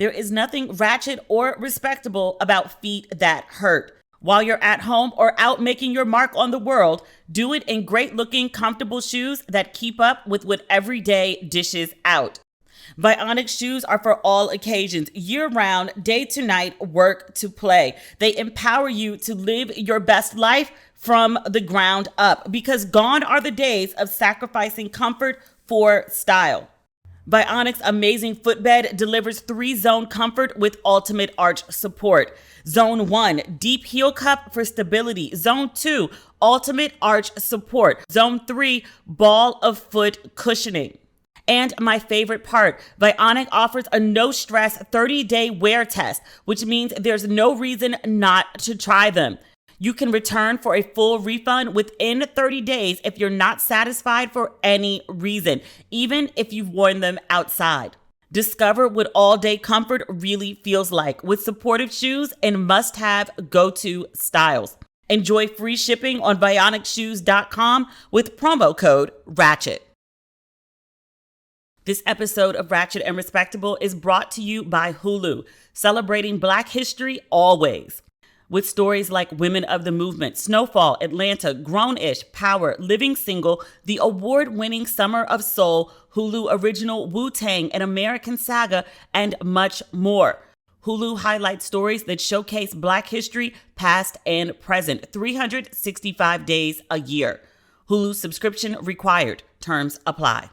There is nothing ratchet or respectable about feet that hurt. While you're at home or out making your mark on the world, do it in great-looking, comfortable shoes that keep up with what every day dishes out. Bionic shoes are for all occasions, year-round, day to night, work to play. They empower you to live your best life from the ground up, because gone are the days of sacrificing comfort for style. Bionic's amazing footbed delivers 3-zone comfort with ultimate arch support. Zone 1, deep heel cup for stability. Zone 2, ultimate arch support. Zone 3, ball of foot cushioning. And my favorite part, Bionic offers a no-stress 30-day wear test, which means there's no reason not to try them. You can return for a full refund within 30 days if you're not satisfied for any reason, even if you've worn them outside. Discover what all-day comfort really feels like with supportive shoes and must-have go-to styles. Enjoy free shipping on bionicshoes.com with promo code RATCHET. This episode of Ratchet and Respectable is brought to you by Hulu, celebrating Black history always. With stories like Women of the Movement, Snowfall, Atlanta, Grown-ish, Power, Living Single, the award-winning Summer of Soul, Hulu original Wu-Tang, An American Saga, and much more. Hulu highlights stories that showcase Black history, past and present, 365 days a year. Hulu subscription required. Terms apply.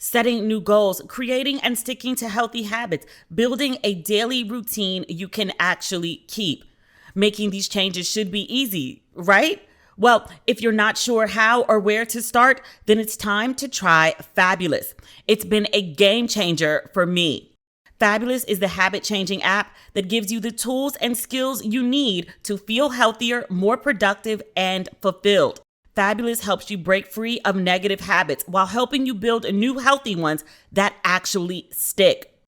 Setting new goals, creating and sticking to healthy habits, building a daily routine you can actually keep. Making these changes should be easy, right? Well, if you're not sure how or where to start, then it's time to try Fabulous. It's been a game changer for me. Fabulous is the habit-changing app that gives you the tools and skills you need to feel healthier, more productive, and fulfilled. Fabulous helps you break free of negative habits while helping you build new healthy ones that actually stick.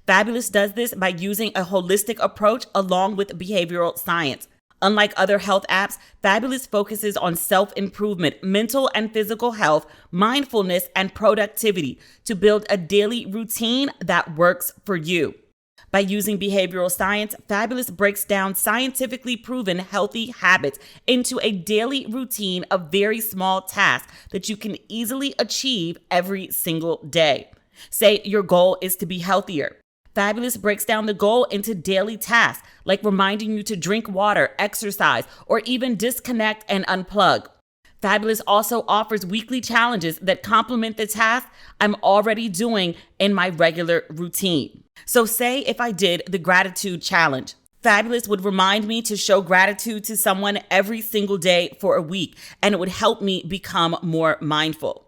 Fabulous does this by using a holistic approach along with behavioral science. Unlike other health apps, Fabulous focuses on self-improvement, mental and physical health, mindfulness, and productivity to build a daily routine that works for you. By using behavioral science, Fabulous breaks down scientifically proven healthy habits into a daily routine of very small tasks that you can easily achieve every single day. Say your goal is to be healthier. Fabulous breaks down the goal into daily tasks, like reminding you to drink water, exercise, or even disconnect and unplug. Fabulous also offers weekly challenges that complement the tasks I'm already doing in my regular routine. So say if I did the gratitude challenge, Fabulous would remind me to show gratitude to someone every single day for a week, and it would help me become more mindful.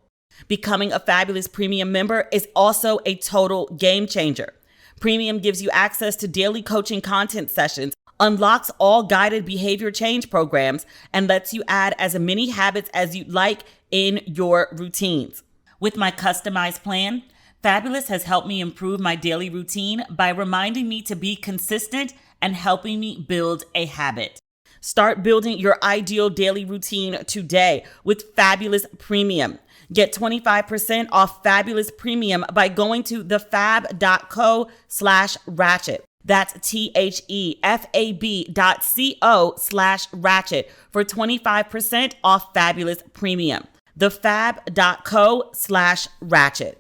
Becoming a Fabulous Premium member is also a total game changer. Premium gives you access to daily coaching content sessions, unlocks all guided behavior change programs, and lets you add as many habits as you'd like in your routines. With my customized plan, Fabulous has helped me improve my daily routine by reminding me to be consistent and helping me build a habit. Start building your ideal daily routine today with Fabulous Premium. Get 25% off Fabulous Premium by going to thefab.co/ratchet. That's THEFAB.co/ratchet for 25% off Fabulous Premium. thefab.co/ratchet.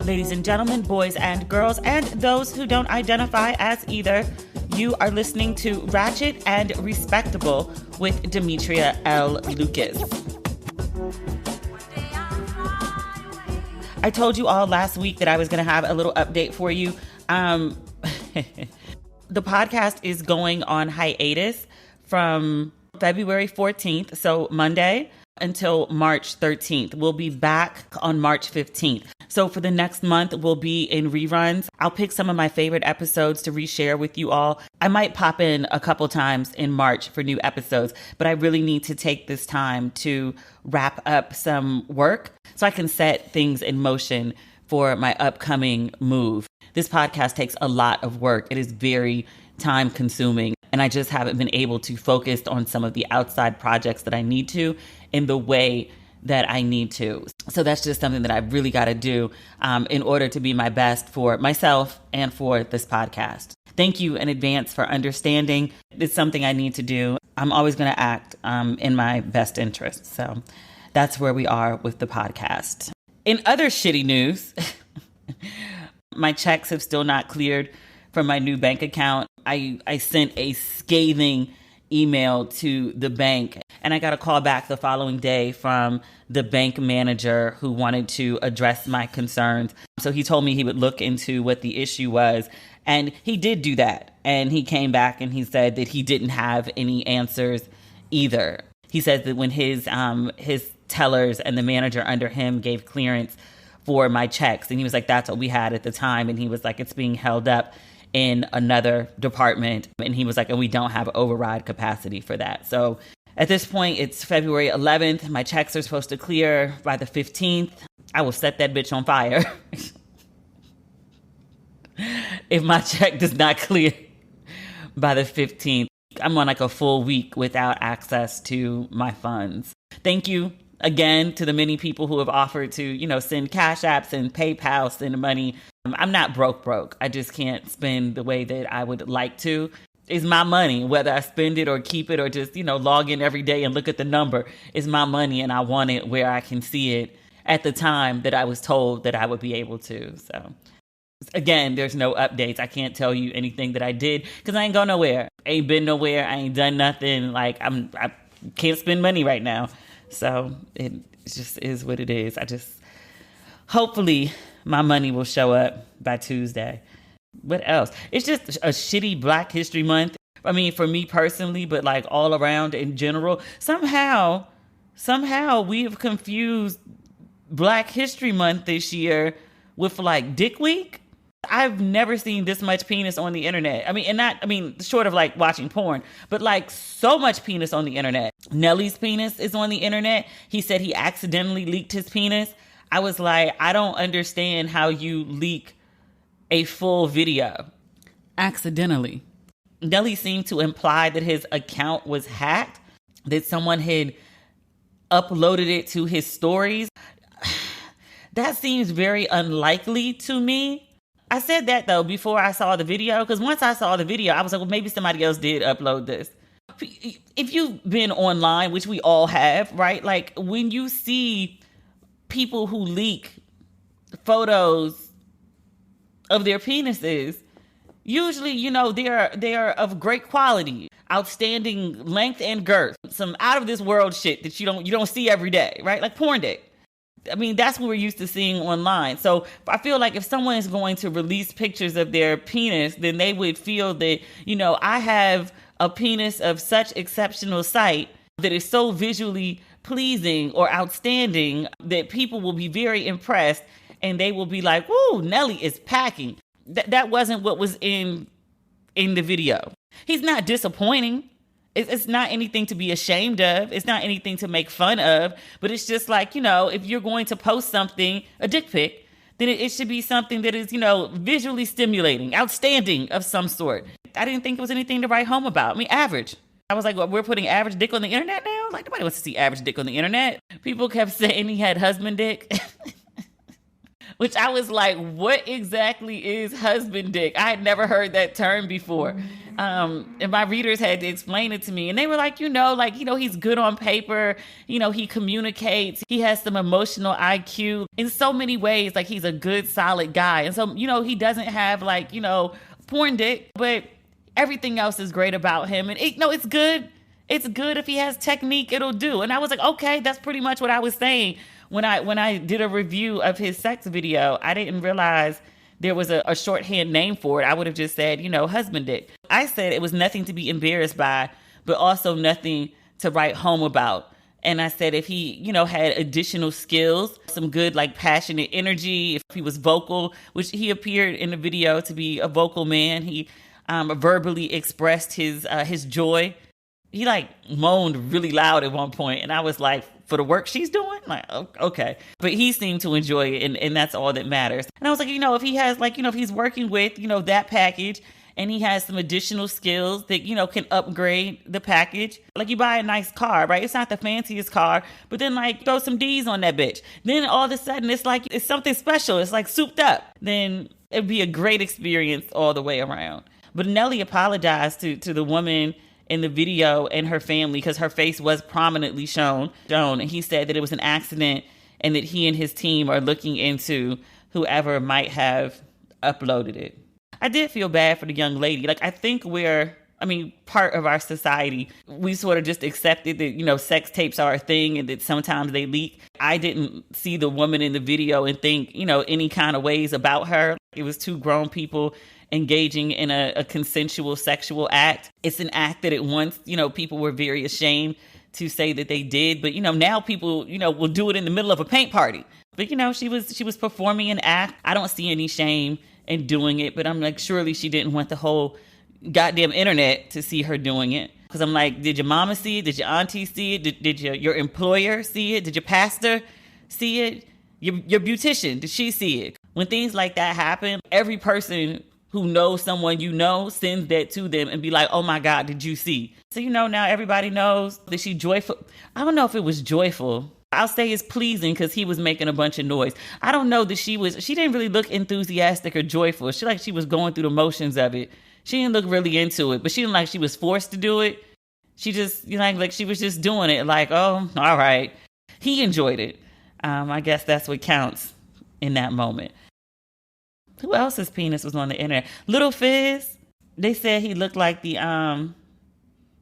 Ladies and gentlemen, boys and girls, and those who don't identify as either, you are listening to Ratchet and Respectable with Demetria L. Lucas. I told you all last week that I was going to have a little update for you. The podcast is going on hiatus from February 14th, so Monday, until March 13th. We'll be back on March 15th. So for the next month, we'll be in reruns. I'll pick some of my favorite episodes to reshare with you all. I might pop in a couple times in March for new episodes, but I really need to take this time to wrap up some work so I can set things in motion for my upcoming move. This podcast takes a lot of work. It is very time consuming, and I just haven't been able to focus on some of the outside projects that I need to in the way that I need to. So that's just something that I really got to do in order to be my best for myself and for this podcast. Thank you in advance for understanding. It's something I need to do. I'm always going to act in my best interest. So that's where we are with the podcast. In other shitty news, my checks have still not cleared from my new bank account. I sent a scathing email to the bank, and I got a call back the following day from the bank manager who wanted to address my concerns. So he told me he would look into what the issue was, and he did do that. And he came back and he said that he didn't have any answers either. He said that when his tellers and the manager under him gave clearance for my checks, and he was like, that's what we had at the time. And he was like, it's being held up in another department. And he was like, and we don't have override capacity for that. So at this point, it's February 11th. My checks are supposed to clear by the 15th. I will set that bitch on fire if my check does not clear by the 15th. I'm on like a full week without access to my funds. Thank you again to the many people who have offered to, send Cash Apps and PayPal, send money. I'm not broke. I just can't spend the way that I would like to. It's my money, whether I spend it or keep it or just, log in every day and look at the number. It's my money and I want it where I can see it at the time that I was told that I would be able to. So again, there's no updates. I can't tell you anything that I did because I ain't go nowhere. I ain't been nowhere. I ain't done nothing. Like I can't spend money right now. So it just is what it is. Hopefully my money will show up by Tuesday. What else? It's just a shitty Black History Month. I mean, for me personally, but like all around in general, somehow we have confused Black History Month this year with like Dick Week. I've never seen this much penis on the internet. Short of like watching porn, but like so much penis on the internet. Nelly's penis is on the internet. He said he accidentally leaked his penis. I was like, I don't understand how you leak a full video accidentally. Nelly seemed to imply that his account was hacked, that someone had uploaded it to his stories. That seems very unlikely to me. I said that though before I saw the video, because once I saw the video, I was like, well, maybe somebody else did upload this. If you've been online, which we all have, right? Like when you see people who leak photos of their penises, usually, they are of great quality, outstanding length and girth, some out of this world shit that you don't see every day, right? Like porn dick. I mean, that's what we're used to seeing online. So I feel like if someone is going to release pictures of their penis, then they would feel that, I have a penis of such exceptional sight that is so visually pleasing or outstanding that people will be very impressed and they will be like, woo, Nelly is packing. That wasn't what was in the video. He's not disappointing. It's not anything to be ashamed of. It's not anything to make fun of. But it's just like, if you're going to post something, a dick pic, then it should be something that is, visually stimulating, outstanding of some sort. I didn't think it was anything to write home about. I mean, average. I was like, well, we're putting average dick on the internet now? Like, nobody wants to see average dick on the internet. People kept saying he had husband dick. Which I was like, what exactly is husband dick? I had never heard that term before. And my readers had to explain it to me. And they were like, he's good on paper. He communicates. He has some emotional IQ in so many ways. Like he's a good, solid guy. And so, he doesn't have like, porn dick, but everything else is great about him. And it's good. It's good if he has technique, it'll do. And I was like, okay, that's pretty much what I was saying. When I did a review of his sex video, I didn't realize there was a shorthand name for it. I would have just said, husband dick. I said it was nothing to be embarrassed by, but also nothing to write home about. And I said if he, had additional skills, some good, like passionate energy, if he was vocal, which he appeared in the video to be a vocal man. He verbally expressed his joy. He like moaned really loud at one point, and I was like, for the work she's doing? Like, okay. But he seemed to enjoy it, and that's all that matters. And I was like, if he has like, if he's working with, that package, and he has some additional skills that, can upgrade the package. Like you buy a nice car, right? It's not the fanciest car, but then like throw some D's on that bitch. Then all of a sudden it's like, it's something special. It's like souped up. Then it'd be a great experience all the way around. But Nelly apologized to the woman in the video and her family because her face was prominently shown. And he said that it was an accident and that he and his team are looking into whoever might have uploaded it. I did feel bad for the young lady. Like, I think part of our society, we sort of just accepted that, sex tapes are a thing and that sometimes they leak. I didn't see the woman in the video and think, any kind of ways about her. It was two grown people engaging in a consensual sexual act. It's an act that at once, people were very ashamed to say that they did. But, now people, will do it in the middle of a paint party. But, she was performing an act. I don't see any shame in doing it, but I'm like, surely she didn't want the whole goddamn internet to see her doing it. Because I'm like, did your mama see it? Did your auntie see it? Did your employer see it? Did your pastor see it? Your beautician, did she see it? When things like that happen, every person who knows someone sends that to them and be like, oh my God, did you see? So, now everybody knows that she joyful. I don't know if it was joyful. I'll say it's pleasing because he was making a bunch of noise. I don't know that she didn't really look enthusiastic or joyful. She was going through the motions of it. She didn't look really into it, but she didn't like she was forced to do it. She just, like she was just doing it like, oh, all right. He enjoyed it. I guess that's what counts in that moment. Who else's penis was on the internet? Little Fizz. They said he looked like the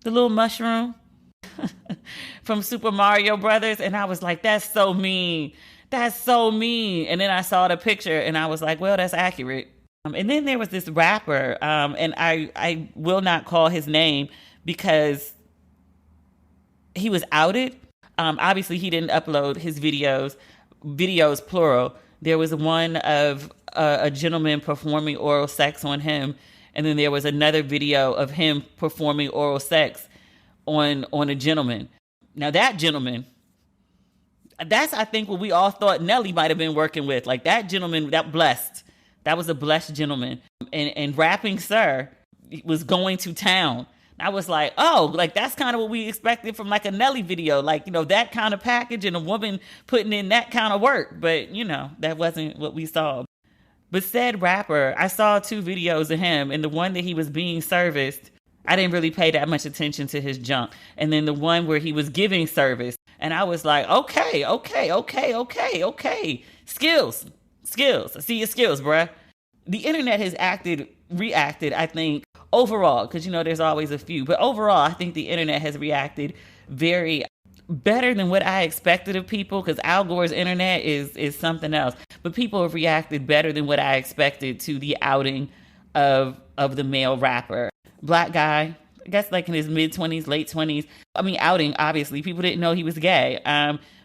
little mushroom from Super Mario Brothers. And I was like, that's so mean. That's so mean. And then I saw the picture and I was like, well, that's accurate. And then there was this rapper, and I will not call his name because he was outed. Obviously, he didn't upload his videos plural. There was one of a gentleman performing oral sex on him, and then there was another video of him performing oral sex on a gentleman. Now that gentleman, that's I think what we all thought Nelly might have been working with. Like that gentleman, that was a blessed gentleman. And Rapping Sir was going to town. I was like, oh, like that's kind of what we expected from like a Nelly video. Like, that kind of package and a woman putting in that kind of work. But, that wasn't what we saw. But said rapper, I saw 2 videos of him, and the one that he was being serviced, I didn't really pay that much attention to his junk. And then the one where he was giving service, and I was like, okay. Skills. I see your skills, bruh. The internet has reacted, I think, overall, because, there's always a few. But overall, I think the internet has reacted very better than what I expected of people, because Al Gore's internet is something else. But people have reacted better than what I expected to the outing of the male rapper. Black guy, I guess like in his mid-20s, late 20s. Outing, obviously. People didn't know he was gay.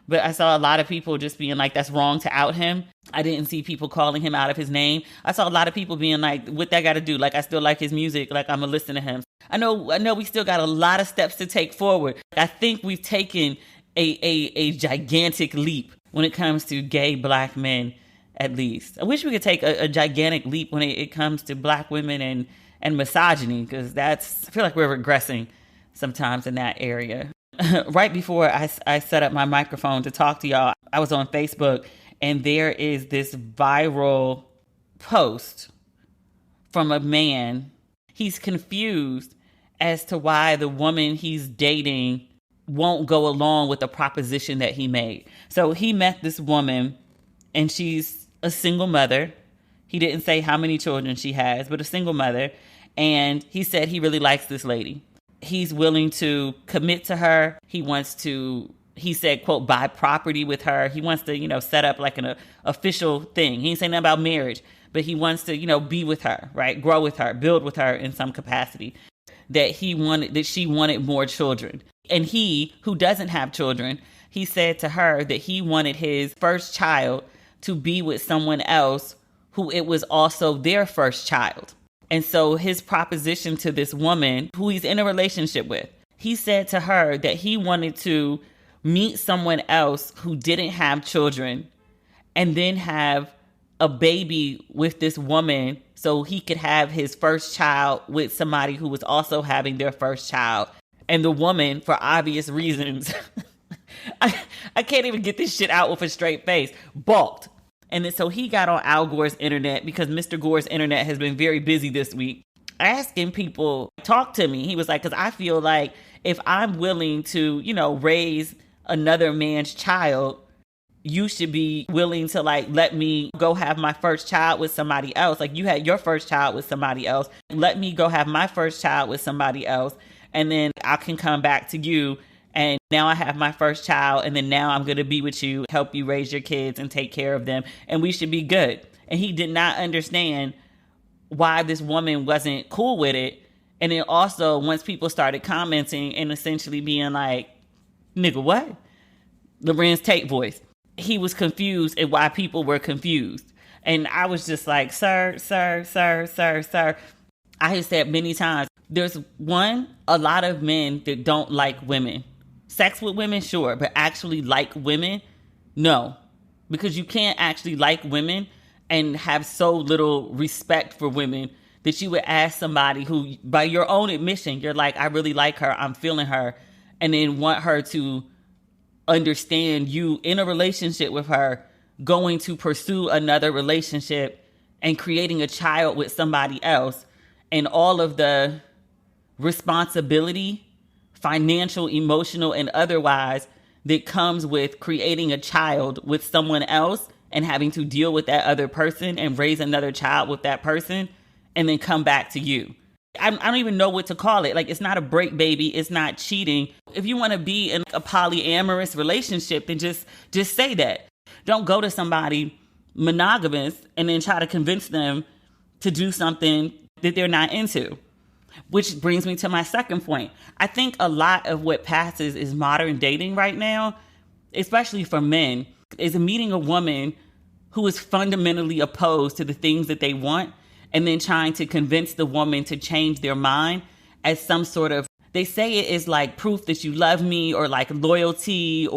But I saw a lot of people just being like, that's wrong to out him. I didn't see people calling him out of his name. I saw a lot of people being like, what that got to do? Like, I still like his music. Like, I'm going to listen to him. I know we still got a lot of steps to take forward. I think we've taken a gigantic leap when it comes to gay Black men, at least. I wish we could take a gigantic leap when it comes to Black women and misogyny, because I feel like we're regressing sometimes in that area. Right before I set up my microphone to talk to y'all, I was on Facebook, and there is this viral post from a man. He's confused as to why the woman he's dating won't go along with the proposition that he made. So he met this woman, and she's a single mother. He didn't say how many children she has, but a single mother. And he said he really likes this lady. He's willing to commit to her. He wants to, he said, quote, buy property with her. He wants to, set up like an official thing. He didn't say nothing about marriage, but he wants to, be with her, right? Grow with her, build with her in some capacity. That she wanted more children. And he, who doesn't have children, he said to her that he wanted his first child to be with someone else who it was also their first child. And so his proposition to this woman who he's in a relationship with, he said to her that he wanted to meet someone else who didn't have children and then have a baby with this woman so he could have his first child with somebody who was also having their first child. And the woman, for obvious reasons, I can't even get this shit out with a straight face, balked. And then so he got on Al Gore's internet, because Mr. Gore's internet has been very busy this week, asking people, talk to me. He was like, because I feel like if I'm willing to, raise another man's child, you should be willing to let me go have my first child with somebody else. Like, you had your first child with somebody else. Let me go have my first child with somebody else. And then I can come back to you. And now I have my first child. And then now I'm going to be with you, help you raise your kids and take care of them. And we should be good. And he did not understand why this woman wasn't cool with it. And then also, once people started commenting and essentially being like, nigga, what? Lorenz Tate voice. He was confused at why people were confused. And I was just like, sir. I have said many times, there's a lot of men that don't like women. Sex with women, sure, but actually like women, no. Because you can't actually like women and have so little respect for women that you would ask somebody who, by your own admission, you're like, I really like her, I'm feeling her, and then want her to understand you in a relationship with her, going to pursue another relationship and creating a child with somebody else, and all of the responsibility, financial, emotional, and otherwise, that comes with creating a child with someone else and having to deal with that other person and raise another child with that person and then come back to you. I don't even know what to call it. Like, it's not a break baby. It's not cheating. If you want to be in a polyamorous relationship, then just say that. Don't go to somebody monogamous and then try to convince them to do something that they're not into. Which brings me to my second point. I think a lot of what passes is modern dating right now, especially for men, is meeting a woman who is fundamentally opposed to the things that they want and then trying to convince the woman to change their mind as some sort of, they say it is like proof that you love me or like loyalty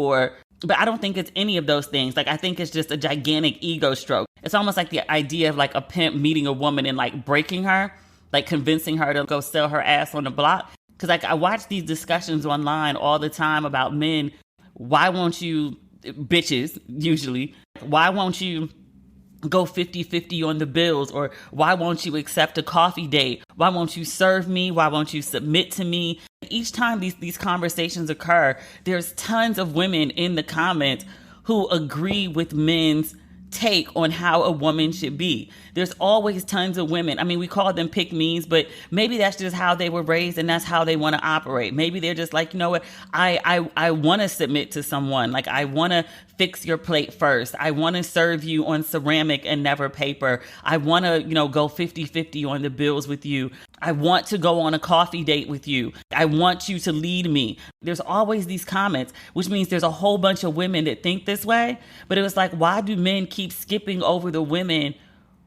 but I don't think it's any of those things. Like, I think it's just a gigantic ego stroke. It's almost like the idea of like a pimp meeting a woman and like breaking her, like convincing her to go sell her ass on the block. Because like I watch these discussions online all the time about men. Why won't you, bitches usually, why won't you go 50-50 on the bills? Or why won't you accept a coffee date? Why won't you serve me? Why won't you submit to me? Each time these conversations occur, there's tons of women in the comments who agree with men's take on how a woman should be. There's always tons of women. I mean, we call them pick-me's, but maybe that's just how they were raised and that's how they want to operate. Maybe they're just like, you know what? I want to submit to someone. Like, I want to fix your plate first. I want to serve you on ceramic and never paper. I want to, go 50-50 on the bills with you. I want to go on a coffee date with you. I want you to lead me. There's always these comments, which means there's a whole bunch of women that think this way. But it was like, why do men keep skipping over the women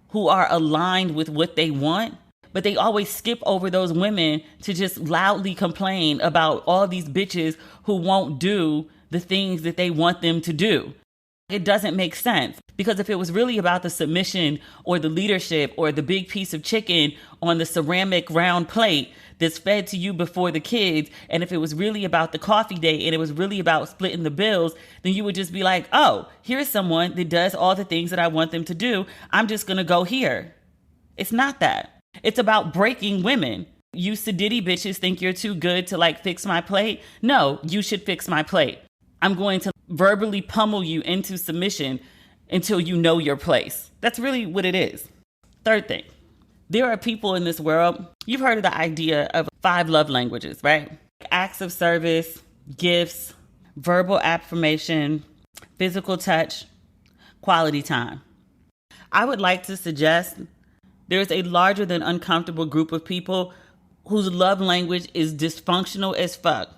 who are aligned with what they want? But they always skip over those women to just loudly complain about all these bitches who won't do the things that they want them to do. It doesn't make sense, because if it was really about the submission or the leadership or the big piece of chicken on the ceramic round plate that's fed to you before the kids, and if it was really about the coffee date and it was really about splitting the bills, then you would just be like, oh, here's someone that does all the things that I want them to do. I'm just going to go here. It's not that. It's about breaking women. You sedity bitches think you're too good to like fix my plate. No, you should fix my plate. I'm going to verbally pummel you into submission until you know your place. That's really what it is. Third thing, there are people in this world, you've heard of the idea of 5 love languages, right? Acts of service, gifts, verbal affirmation, physical touch, quality time. I would like to suggest there's a larger than uncomfortable group of people whose love language is dysfunctional as fuck.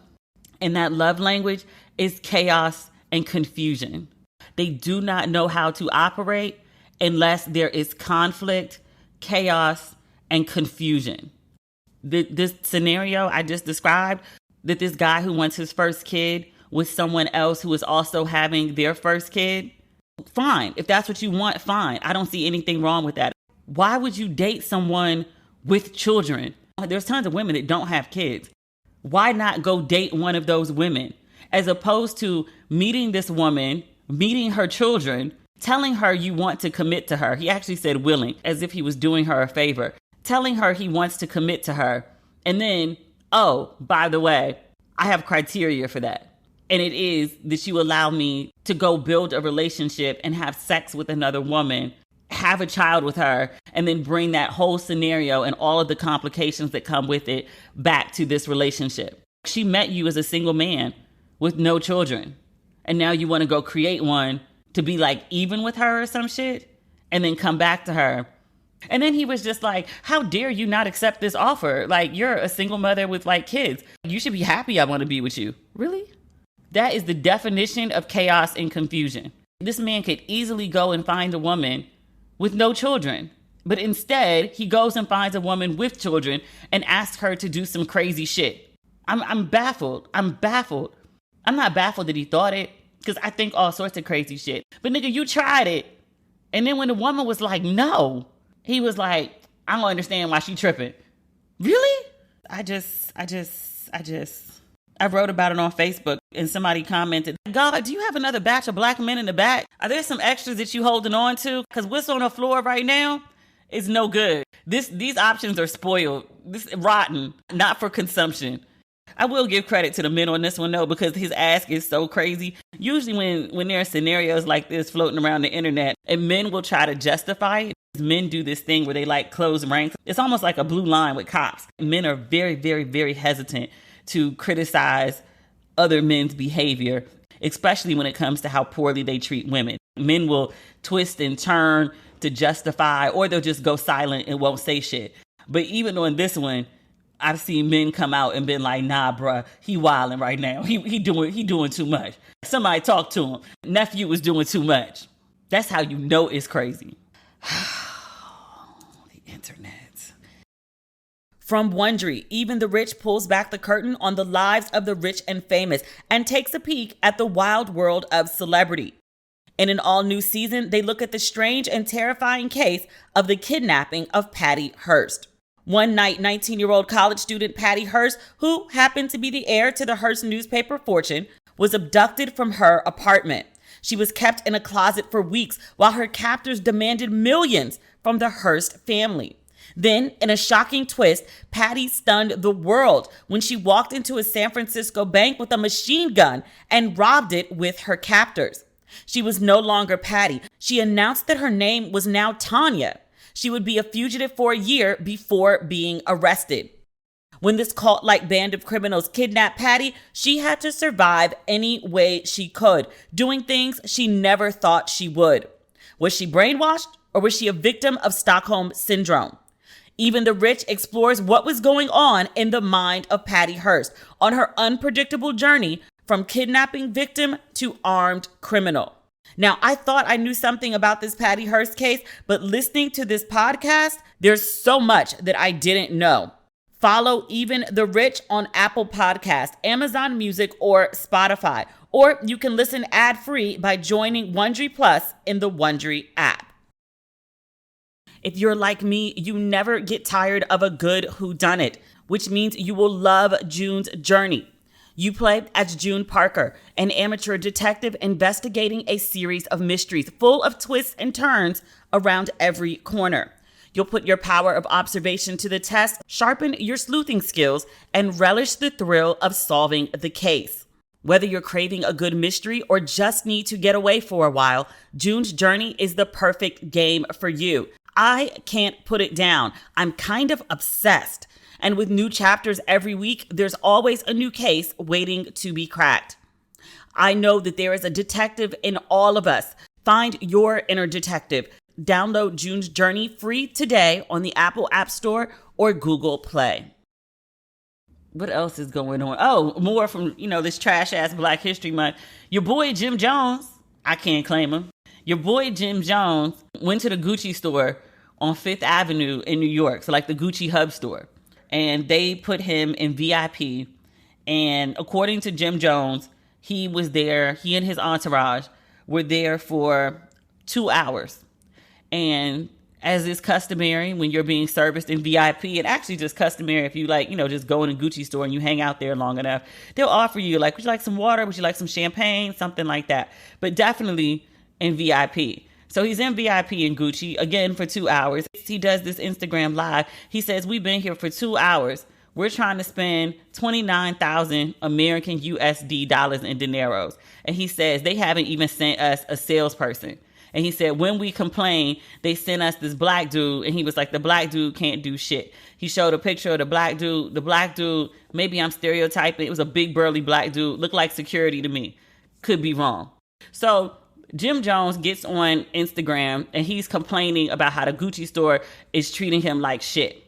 And that love language is chaos and confusion. They do not know how to operate unless there is conflict, chaos, and confusion. This scenario I just described, that this guy who wants his first kid with someone else who is also having their first kid, Fine. If that's what you want, fine. I don't see anything wrong with that. Why would you date someone with children? There's tons of women that don't have kids. Why not go date one of those women as opposed to meeting this woman, meeting her children, telling her you want to commit to her? He actually said willing, as if he was doing her a favor, telling her he wants to commit to her. And then, oh, by the way, I have criteria for that. And it is that you allow me to go build a relationship and have sex with another woman, have a child with her, and then bring that whole scenario and all of the complications that come with it back to this relationship. She met you as a single man with no children. And now you want to go create one to be like even with her or some shit and then come back to her. And then he was just like, how dare you not accept this offer? Like, you're a single mother with like kids. You should be happy I want to be with you. Really? That is the definition of chaos and confusion. This man could easily go and find a woman with no children. But instead, he goes and finds a woman with children and asks her to do some crazy shit. I'm baffled. I'm not baffled that he thought it, because I think all sorts of crazy shit. But nigga, you tried it. And then when the woman was like, no, he was like, I don't understand why she tripping. Really? I wrote about it on Facebook and somebody commented, God, do you have another batch of black men in the back? Are there some extras that you holding on to? Because what's on the floor right now is no good. These options are spoiled. This rotten, not for consumption. I will give credit to the men on this one though, because his ask is so crazy. Usually when there are scenarios like this floating around the internet and men will try to justify it, men do this thing where they like close ranks. It's almost like a blue line with cops. Men are very, very, very hesitant to criticize other men's behavior, especially when it comes to how poorly they treat women. Men will twist and turn to justify, or they'll just go silent and won't say shit. But even on this one, I've seen men come out and been like, nah, bruh, he wilding right now. He doing too much. Somebody talk to him. Nephew was doing too much. That's how you know it's crazy. The internet. From Wondery, Even the Rich pulls back the curtain on the lives of the rich and famous and takes a peek at the wild world of celebrity. In an all-new season, they look at the strange and terrifying case of the kidnapping of Patty Hearst. One night, 19-year-old college student Patty Hearst, who happened to be the heir to the Hearst newspaper fortune, was abducted from her apartment. She was kept in a closet for weeks while her captors demanded millions from the Hearst family. Then, in a shocking twist, Patty stunned the world when she walked into a San Francisco bank with a machine gun and robbed it with her captors. She was no longer Patty. She announced that her name was now Tanya. She would be a fugitive for a year before being arrested. When this cult-like band of criminals kidnapped Patty, she had to survive any way she could, doing things she never thought she would. Was she brainwashed, or was she a victim of Stockholm Syndrome? Even the Rich explores what was going on in the mind of Patty Hearst on her unpredictable journey from kidnapping victim to armed criminal. Now, I thought I knew something about this Patty Hearst case, but listening to this podcast, there's so much that I didn't know. Follow Even the Rich on Apple Podcasts, Amazon Music, or Spotify. Or you can listen ad-free by joining Wondery Plus in the Wondery app. If you're like me, you never get tired of a good whodunit, which means you will love June's journey. You play as June Parker, an amateur detective investigating a series of mysteries full of twists and turns around every corner. You'll put your power of observation to the test, sharpen your sleuthing skills, and relish the thrill of solving the case. Whether you're craving a good mystery or just need to get away for a while, June's Journey is the perfect game for you. I can't put it down. I'm kind of obsessed. And with new chapters every week, there's always a new case waiting to be cracked. I know that there is a detective in all of us. Find your inner detective. Download June's Journey free today on the Apple App Store or Google Play. What else is going on? Oh, more from, this trash-ass Black History Month. Your boy Jim Jones, I can't claim him. Your boy Jim Jones went to the Gucci store on 5th Avenue in New York, so like the Gucci hub store. And they put him in VIP. And according to Jim Jones, he was there, he and his entourage were there for 2 hours. And as is customary when you're being serviced in VIP, and actually just customary if you like, just go in a Gucci store and you hang out there long enough, they'll offer you like, would you like some water? Would you like some champagne? Something like that. But definitely in VIP. So he's in VIP in Gucci, again, for 2 hours. He does this Instagram live. He says, we've been here for 2 hours. We're trying to spend 29,000 American USD dollars in dineros. And he says they haven't even sent us a salesperson. And he said, when we complained, they sent us this black dude. And he was like, the black dude can't do shit. He showed a picture of the black dude. The black dude, maybe I'm stereotyping. It was a big burly black dude. Looked like security to me. Could be wrong. So Jim Jones gets on Instagram and he's complaining about how the Gucci store is treating him like shit.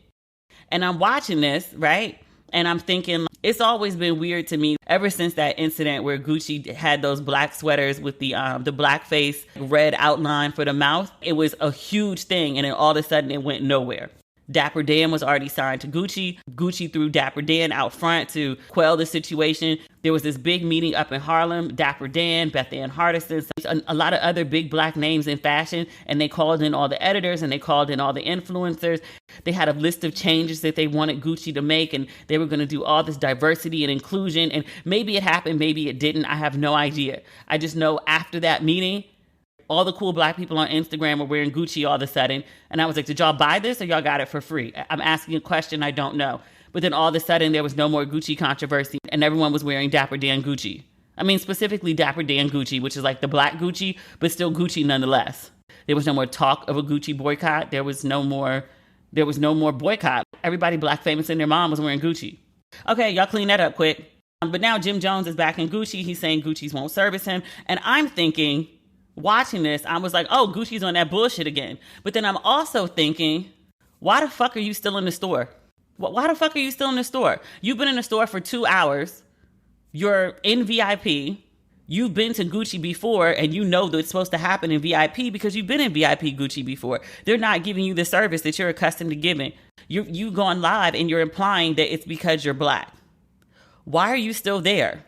And I'm watching this, right? And I'm thinking, it's always been weird to me ever since that incident where Gucci had those black sweaters with the blackface red outline for the mouth. It was a huge thing. And then all of a sudden it went nowhere. Dapper Dan was already signed to Gucci. Gucci threw Dapper Dan out front to quell the situation. There was this big meeting up in Harlem. Dapper Dan, Beth Ann Hardison, a lot of other big black names in fashion. And they called in all the editors and they called in all the influencers. They had a list of changes that they wanted Gucci to make. And they were going to do all this diversity and inclusion. And maybe it happened, maybe it didn't. I have no idea. I just know after that meeting, all the cool black people on Instagram were wearing Gucci all of a sudden. And I was like, did y'all buy this or y'all got it for free? I'm asking a question I don't know. But then all of a sudden there was no more Gucci controversy and everyone was wearing Dapper Dan Gucci. I mean, specifically Dapper Dan Gucci, which is like the black Gucci, but still Gucci nonetheless. There was no more talk of a Gucci boycott. There was no more boycott. Everybody black famous and their mom was wearing Gucci. Okay, y'all clean that up quick. But now Jim Jones is back in Gucci. He's saying Gucci's won't service him. And I'm thinking, watching this, I was like, oh, Gucci's on that bullshit again. But then I'm also thinking, why the fuck are you still in the store? Why the fuck are you still in the store? You've been in the store for 2 hours. You're in VIP. You've been to Gucci before and you know that it's supposed to happen in VIP because you've been in VIP Gucci before. They're not giving you the service that you're accustomed to giving. You've gone live and you're implying that it's because you're black. Why are you still there?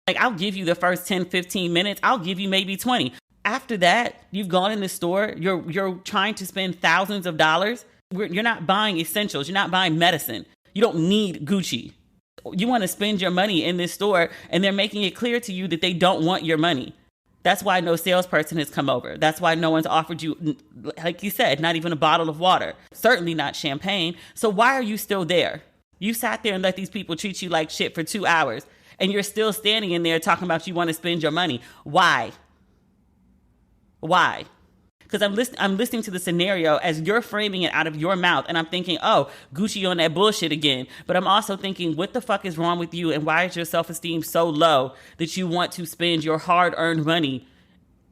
Like, I'll give you the first 10, 15 minutes. I'll give you maybe 20. After that, you've gone in the store, you're trying to spend thousands of dollars. You're not buying essentials. You're not buying medicine. You don't need Gucci. You want to spend your money in this store and they're making it clear to you that they don't want your money. That's why no salesperson has come over. That's why no one's offered you, like you said, not even a bottle of water. Certainly not champagne. So why are you still there? You sat there and let these people treat you like shit for 2 hours and you're still standing in there talking about you want to spend your money. Why? Why? Because I'm listening to the scenario as you're framing it out of your mouth. And I'm thinking, oh, Gucci on that bullshit again. But I'm also thinking, what the fuck is wrong with you? And why is your self-esteem so low that you want to spend your hard-earned money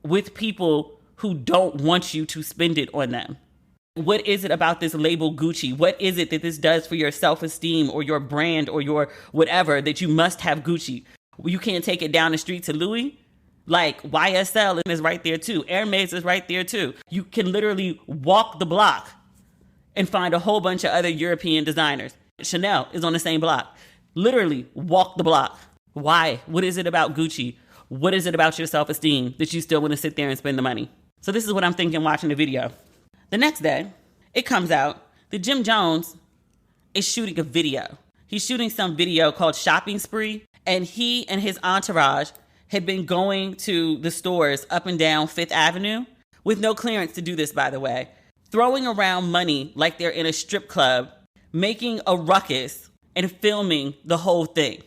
with people who don't want you to spend it on them? What is it about this label Gucci? What is it that this does for your self-esteem or your brand or your whatever that you must have Gucci? You can't take it down the street to Louis? Like YSL is right there too. Hermes is right there too. You can literally walk the block and find a whole bunch of other European designers. Chanel is on the same block. Literally walk the block. Why? What is it about Gucci? What is it about your self-esteem that you still want to sit there and spend the money? So this is what I'm thinking watching the video. The next day, it comes out that Jim Jones is shooting a video. He's shooting some video called Shopping Spree, and he and his entourage had been going to the stores up and down Fifth Avenue with no clearance to do this, by the way, throwing around money like they're in a strip club, making a ruckus and filming the whole thing.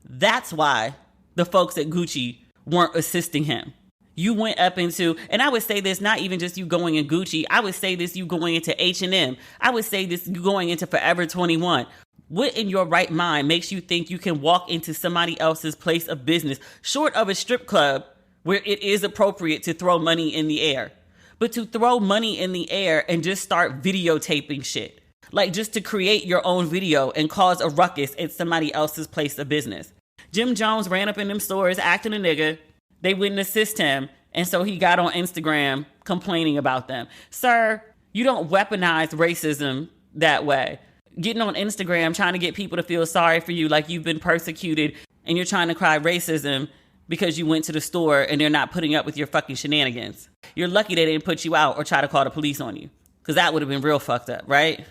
That's why the folks at Gucci weren't assisting him. You went up into, and I would say this, not even just you going in Gucci. I would say this, you going into H&M. I would say this, you going into Forever 21. What in your right mind makes you think you can walk into somebody else's place of business, short of a strip club where it is appropriate to throw money in the air, but to throw money in the air and just start videotaping shit, like just to create your own video and cause a ruckus at somebody else's place of business? Jim Jones ran up in them stores acting a nigga. They wouldn't assist him. And so he got on Instagram complaining about them. Sir, you don't weaponize racism that way. Getting on Instagram trying to get people to feel sorry for you like you've been persecuted and you're trying to cry racism because you went to the store and they're not putting up with your fucking shenanigans. You're lucky they didn't put you out or try to call the police on you, because that would have been real fucked up, right?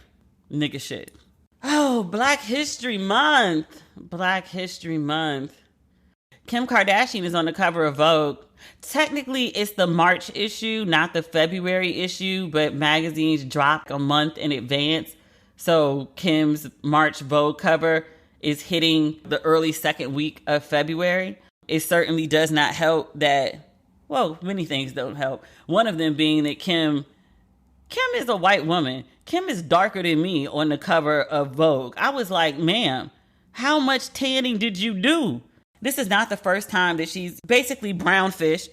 Nigga shit. Oh, Black History Month. Black History Month. Kim Kardashian is on the cover of Vogue. Technically, it's the March issue, not the February issue, but magazines drop a month in advance. So Kim's March Vogue cover is hitting the early second week of February. It certainly does not help that, well, many things don't help. One of them being that Kim is a white woman. Kim is darker than me on the cover of Vogue. I was like, ma'am, how much tanning did you do? This is not the first time that she's basically brownfished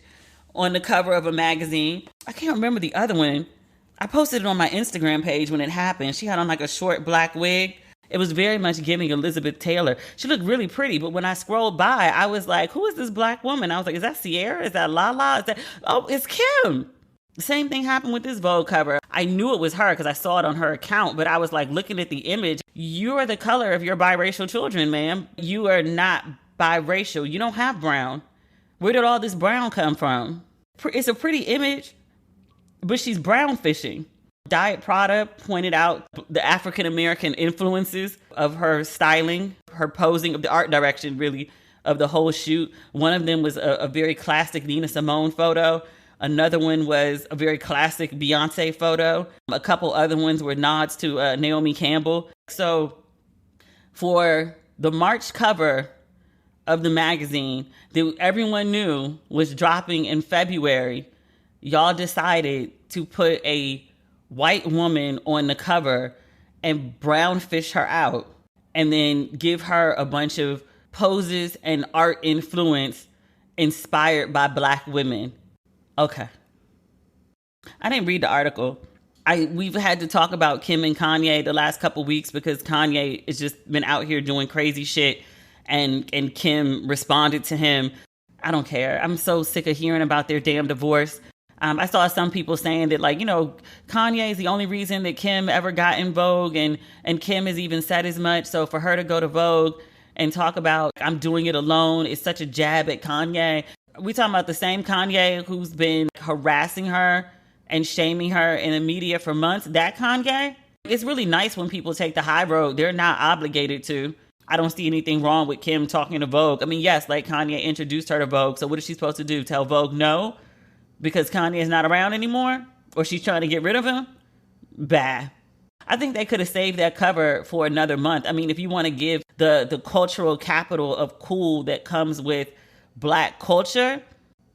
on the cover of a magazine. I can't remember the other one. I posted it on my Instagram page when it happened. She had on like a short black wig. It was very much giving Elizabeth Taylor. She looked really pretty, but when I scrolled by, I was like, who is this black woman? I was like, is that Sierra? Is that Lala? Is that... Oh, it's Kim. The same thing happened with this Vogue cover. I knew it was her because I saw it on her account, but I was like looking at the image. You are the color of your biracial children, ma'am. You are not biracial. You don't have brown. Where did all this brown come from? It's a pretty image, but she's brown fishing. Diet Prada pointed out the African-American influences of her styling, her posing, of the art direction, really, of the whole shoot. One of them was a very classic Nina Simone photo. Another one was a very classic Beyonce photo. A couple other ones were nods to Naomi Campbell. So for the March cover of the magazine that everyone knew was dropping in February, y'all decided to put a white woman on the cover and brownfish her out and then give her a bunch of poses and art influence inspired by Black women. Okay. I didn't read the article. We've had to talk about Kim and Kanye the last couple weeks because Kanye has just been out here doing crazy shit and Kim responded to him. I don't care. I'm so sick of hearing about their damn divorce. I saw some people saying that, like, you know, Kanye is the only reason that Kim ever got in Vogue, and Kim has even said as much. So for her to go to Vogue and talk about, I'm doing it alone, is such a jab at Kanye. We talking about the same Kanye who's been harassing her and shaming her in the media for months. That Kanye? It's really nice when people take the high road. They're not obligated to. I don't see anything wrong with Kim talking to Vogue. I mean, yes, like Kanye introduced her to Vogue. So what is she supposed to do? Tell Vogue no? Because Kanye is not around anymore? Or she's trying to get rid of him? Bah. I think they could have saved that cover for another month. I mean, if you want to give the cultural capital of cool that comes with Black culture,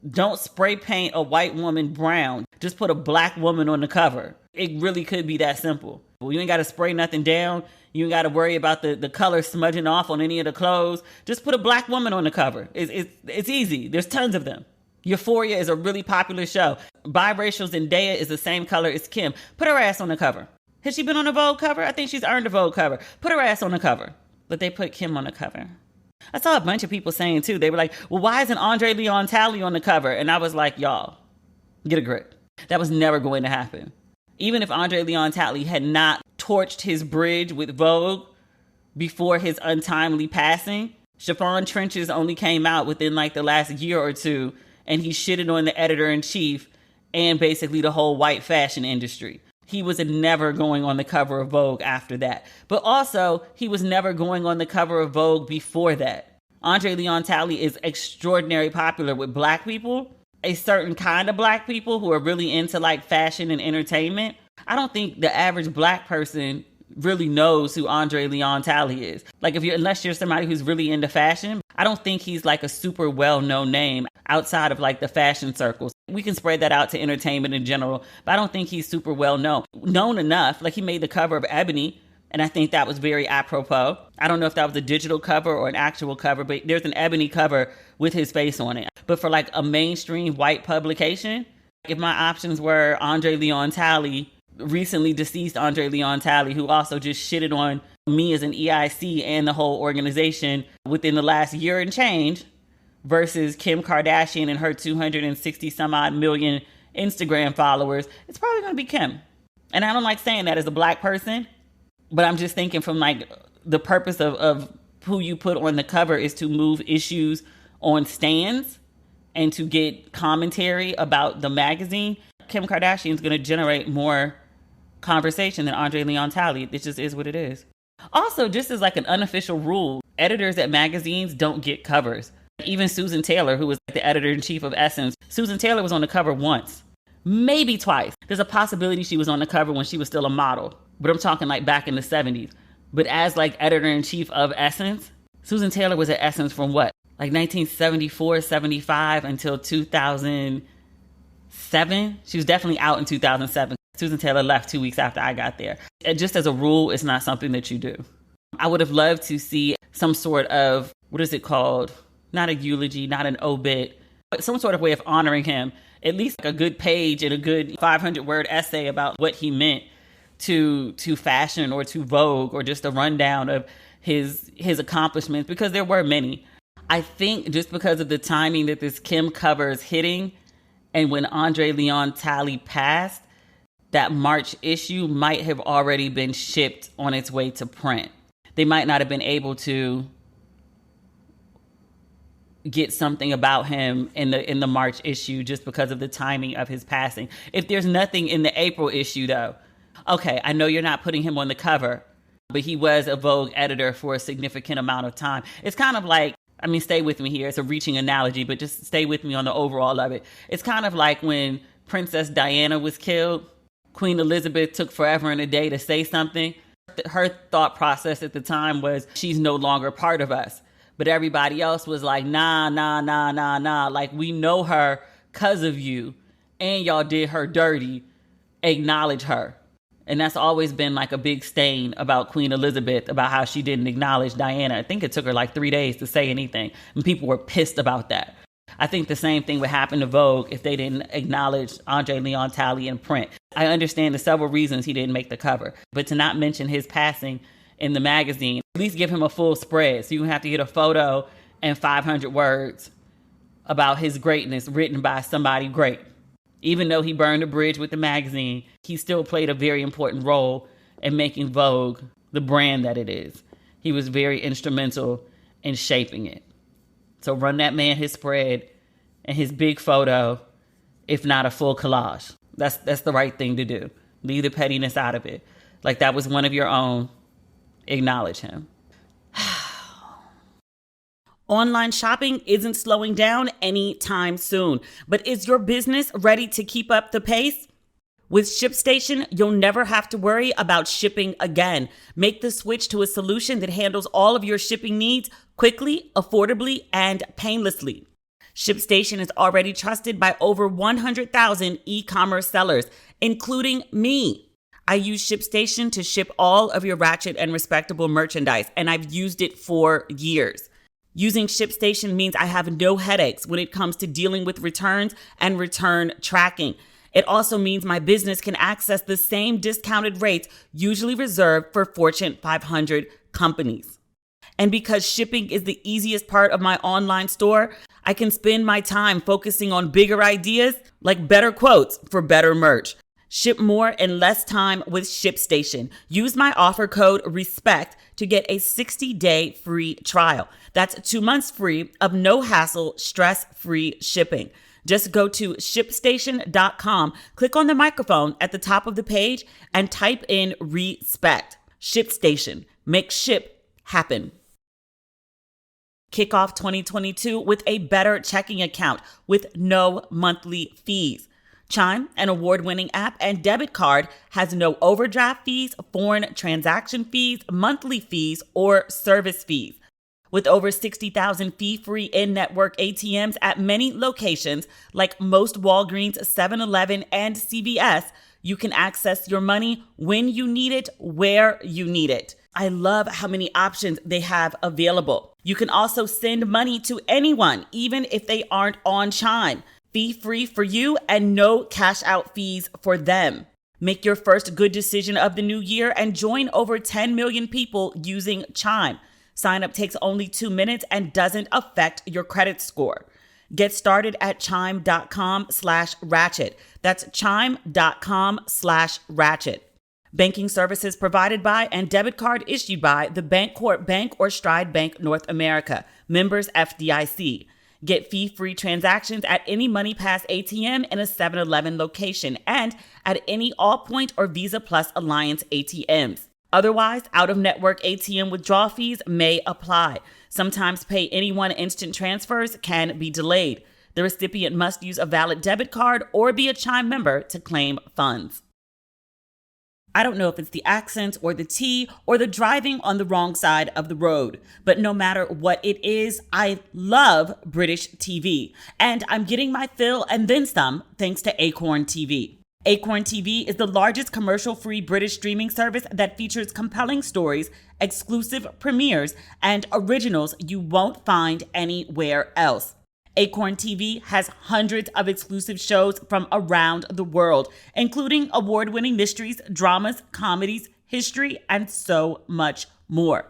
don't spray paint a white woman brown. Just put a Black woman on the cover. It really could be that simple. You ain't got to spray nothing down. You ain't got to worry about the color smudging off on any of the clothes. Just put a Black woman on the cover. It's easy. There's tons of them. Euphoria is a really popular show. Biracial Zendaya is the same color as Kim. Put her ass on the cover. Has she been on a Vogue cover? I think she's earned a Vogue cover. Put her ass on the cover. But they put Kim on the cover. I saw a bunch of people saying too, they were like, well, why isn't Andre Leon Talley on the cover? And I was like, y'all, get a grip. That was never going to happen. Even if Andre Leon Talley had not torched his bridge with Vogue before his untimely passing, Chiffon Trenches only came out within like the last year or two, and he shitted on the editor-in-chief and basically the whole white fashion industry. He was never going on the cover of Vogue after that. But also, he was never going on the cover of Vogue before that. Andre Leon Talley is extraordinarily popular with Black people, a certain kind of Black people who are really into like fashion and entertainment. I don't think the average Black person really knows who Andre Leon Talley is. Like unless you're somebody who's really into fashion, I don't think he's like a super well-known name outside of like the fashion circles. We can spread that out to entertainment in general, but I don't think he's super well-known. Known enough, like he made the cover of Ebony, and I think that was very apropos. I don't know if that was a digital cover or an actual cover, but there's an Ebony cover with his face on it. But for like a mainstream white publication, if my options were Andre Leon Talley, recently deceased Andre Leon Talley, who also just shitted on me as an EIC and the whole organization within the last year and change, versus Kim Kardashian and her 260 some odd million Instagram followers, it's probably going to be Kim. And I don't like saying that as a Black person, but I'm just thinking from like the purpose of who you put on the cover is to move issues on stands and to get commentary about the magazine, Kim Kardashian is going to generate more conversation than Andre Leon Talley. It just is what it is. Also, just as like an unofficial rule, editors at magazines don't get covers. Even Susan Taylor, who was the editor-in-chief of Essence, Susan Taylor was on the cover once, maybe twice. There's a possibility she was on the cover when she was still a model, but I'm talking like back in the 70s. But as like editor-in-chief of Essence, Susan Taylor was at Essence from what? Like 1974, 75 until 2007. She was definitely out in 2007. Susan Taylor left 2 weeks after I got there. And just as a rule, it's not something that you do. I would have loved to see some sort of, what is it called? Not a eulogy, not an obit, but some sort of way of honoring him. At least like a good page and a good 500-word essay about what he meant to fashion or to Vogue, or just a rundown of his accomplishments, because there were many. I think just because of the timing that this Kim cover is hitting, and when Andre Leon Talley passed, that March issue might have already been shipped on its way to print. They might not have been able to get something about him in the March issue just because of the timing of his passing. If there's nothing in the April issue though, okay, I know you're not putting him on the cover, but he was a Vogue editor for a significant amount of time. It's kind of like, I mean, stay with me here. It's a reaching analogy, but just stay with me on the overall of it. It's kind of like when Princess Diana was killed, Queen Elizabeth took forever and a day to say something. Her thought process at the time was, she's no longer part of us. But everybody else was like, nah. Like, we know her because of you, and y'all did her dirty. Acknowledge her. And that's always been like a big stain about Queen Elizabeth, about how she didn't acknowledge Diana. I think it took her like 3 days to say anything, and people were pissed about that. I think the same thing would happen to Vogue if they didn't acknowledge Andre Leon Talley in print. I understand the several reasons he didn't make the cover, but to not mention his passing in the magazine, at least give him a full spread. So you have to get a photo and 500 words about his greatness written by somebody great. Even though he burned a bridge with the magazine, he still played a very important role in making Vogue the brand that it is. He was very instrumental in shaping it. So run that man his spread and his big photo, if not a full collage. That's the right thing to do. Leave the pettiness out of it. Like that was one of your own. Acknowledge him. Online shopping isn't slowing down anytime soon, but is your business ready to keep up the pace? With ShipStation, you'll never have to worry about shipping again. Make the switch to a solution that handles all of your shipping needs quickly, affordably, and painlessly. ShipStation is already trusted by over 100,000 e-commerce sellers, including me. I use ShipStation to ship all of your Ratchet and Respectable merchandise, and I've used it for years. Using ShipStation means I have no headaches when it comes to dealing with returns and return tracking. It also means my business can access the same discounted rates usually reserved for Fortune 500 companies. And because shipping is the easiest part of my online store, I can spend my time focusing on bigger ideas like better quotes for better merch. Ship more in less time with ShipStation. Use my offer code RESPECT to get a 60-day free trial. That's 2 months free of no hassle, stress-free shipping. Just go to ShipStation.com, click on the microphone at the top of the page, and type in RESPECT. ShipStation. Make ship happen. Kick off 2022 with a better checking account with no monthly fees. Chime, an award-winning app and debit card, has no overdraft fees, foreign transaction fees, monthly fees, or service fees. With over 60,000 fee-free in-network ATMs at many locations, like most Walgreens, 7-Eleven, and CVS, you can access your money when you need it, where you need it. I love how many options they have available. You can also send money to anyone, even if they aren't on Chime. Fee-free for you and no cash out fees for them. Make your first good decision of the new year and join over 10 million people using Chime. Sign up takes only 2 minutes and doesn't affect your credit score. Get started at chime.com/ratchet. That's chime.com/ratchet. Banking services provided by and debit card issued by the Bancorp Bank or Stride Bank North America. Members FDIC. Get fee-free transactions at any MoneyPass ATM in a 7-Eleven location and at any Allpoint or Visa Plus Alliance ATMs. Otherwise, out-of-network ATM withdrawal fees may apply. Sometimes Pay Anyone instant transfers can be delayed. The recipient must use a valid debit card or be a Chime member to claim funds. I don't know if it's the accents or the tea or the driving on the wrong side of the road, but no matter what it is, I love British TV, and I'm getting my fill and then some thanks to Acorn TV. Acorn TV is the largest commercial-free British streaming service that features compelling stories, exclusive premieres, and originals you won't find anywhere else. Acorn TV has hundreds of exclusive shows from around the world, including award-winning mysteries, dramas, comedies, history, and so much more.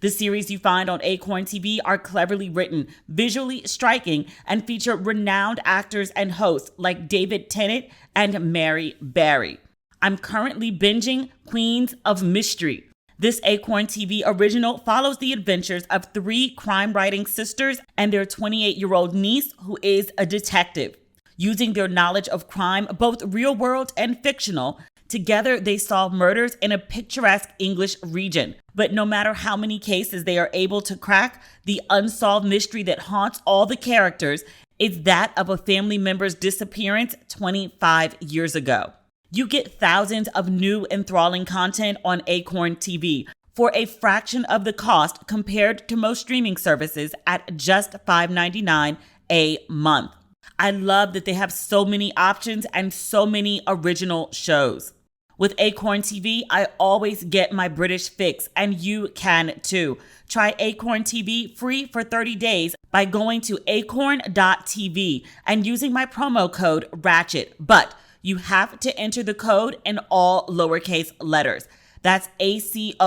The series you find on Acorn TV are cleverly written, visually striking, and feature renowned actors and hosts like David Tennant and Mary Berry. I'm currently binging Queens of Mystery. This Acorn TV original follows the adventures of 3 crime-writing sisters and their 28-year-old niece, who is a detective. Using their knowledge of crime, both real-world and fictional, together they solve murders in a picturesque English region. But no matter how many cases they are able to crack, the unsolved mystery that haunts all the characters is that of a family member's disappearance 25 years ago. You get thousands of new enthralling content on Acorn TV for a fraction of the cost compared to most streaming services at just $5.99 a month. I love that they have so many options and so many original shows. With Acorn TV, I always get my British fix, and you can too. Try Acorn TV free for 30 days by going to acorn.tv and using my promo code RATCHET. But you have to enter the code in all lowercase letters. That's ACORN.TV,